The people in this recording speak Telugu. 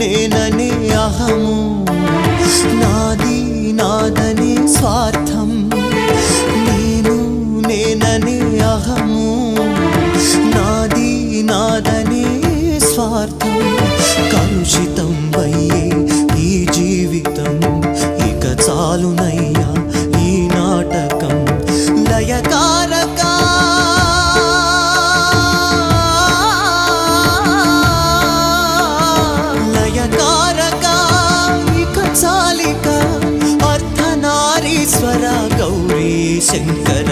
నేననే అహము, నాది నాదనే స్వార్థం. నేను నేననే అహము, నాది నాదనే స్వార్థం. కలుషితం అయ్యే ఈ జీవితం, ఇక చాలునయ్యా ఈ నాటకం. లయకారక లయకారక ఇక చాలిక. అర్ధనారీశ్వర గౌరీ శంకర